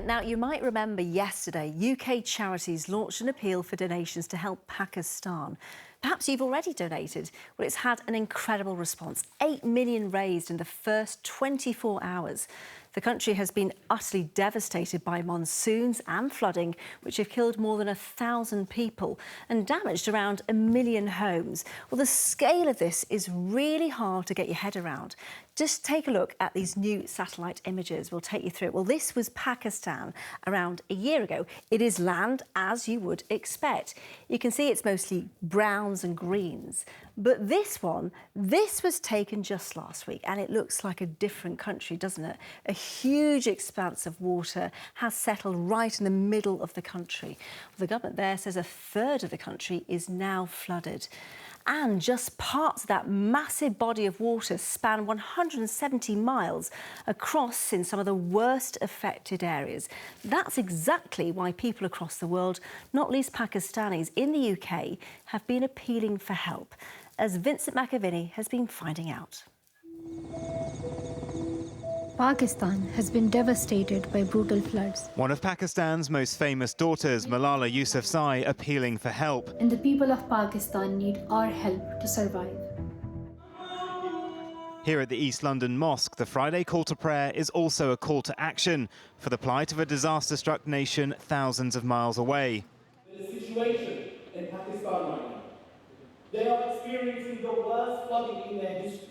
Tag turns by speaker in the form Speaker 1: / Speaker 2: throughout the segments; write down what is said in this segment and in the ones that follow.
Speaker 1: Now, you might remember yesterday, UK charities launched an appeal for donations to help Pakistan. Perhaps you've already donated. Well, it's had an incredible response. 8 million raised in the first 24 hours. The country has been utterly devastated by monsoons and flooding, which have killed more than 1,000 people and damaged around 1 million homes. Well, the scale of this is really hard to get your head around. Just take a look at these new satellite images. We'll take you through it. Well, this was Pakistan around a year ago. It is land as you would expect. You can see it's mostly browns and greens. But this was taken just last week, and it looks like a different country, doesn't it? A huge expanse of water has settled right in the middle of the country. The government there says a third of the country is now flooded. And just parts of that massive body of water span 170 miles across in some of the worst affected areas. That's exactly why people across the world, not least Pakistanis in the UK, have been appealing for help, as Vincent McAviney has been finding out.
Speaker 2: Pakistan has been devastated by brutal floods.
Speaker 3: One of Pakistan's most famous daughters, Malala Yousafzai, appealing for help.
Speaker 2: And the people of Pakistan need our help to survive.
Speaker 3: Here at the East London Mosque, the Friday call to prayer is also a call to action for the plight of a disaster-struck nation thousands of miles away.
Speaker 4: The situation in Pakistan right now, they are experiencing the worst flooding in their history.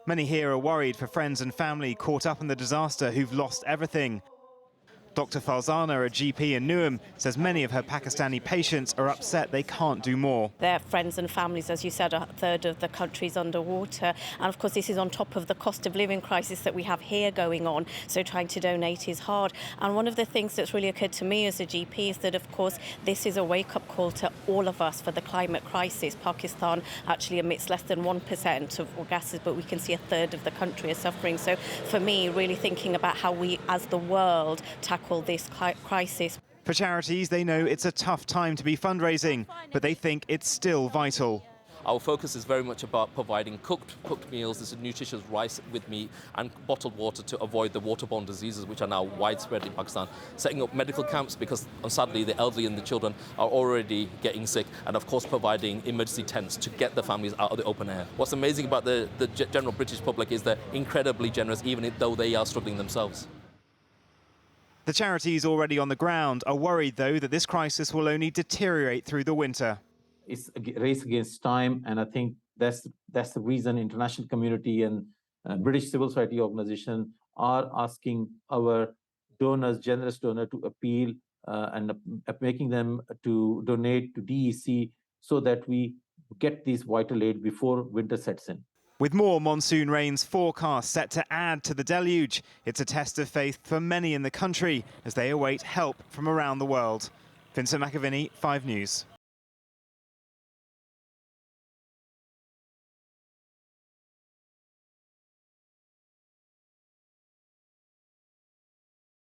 Speaker 3: Many here are worried for friends and family caught up in the disaster who've lost everything. Dr. Falzana, a GP in Newham, says many of her Pakistani patients are upset they can't do more.
Speaker 5: Their friends and families, as you said, a third of the country's underwater. And of course, this is on top of the cost of living crisis that we have here going on. So trying to donate is hard. And one of the things that's really occurred to me as a GP is that, of course, this is a wake-up call to all of us for the climate crisis. Pakistan actually emits less than 1% of gases, but we can see a third of the country is suffering. So for me, really thinking about how we, as the world, tackle this crisis.
Speaker 3: For charities, they know it's a tough time to be fundraising, but they think it's still vital.
Speaker 6: Our focus is very much about providing cooked meals, this is nutritious rice with meat and bottled water to avoid the waterborne diseases which are now widespread in Pakistan. Setting up medical camps because sadly the elderly and the children are already getting sick, and of course providing emergency tents to get the families out of the open air. What's amazing about the general British public is they're incredibly generous even though they are struggling themselves.
Speaker 3: The charities already on the ground are worried, though, that this crisis will only deteriorate through the winter.
Speaker 7: It's a race against time, and I think that's the reason international community and British civil society organizations are asking our donors, generous donors, to appeal and making them to donate to DEC so that we get this vital aid before winter sets in.
Speaker 3: With more monsoon rains forecast set to add to the deluge, it's a test of faith for many in the country as they await help from around the world. Vincent McAviney, 5 News.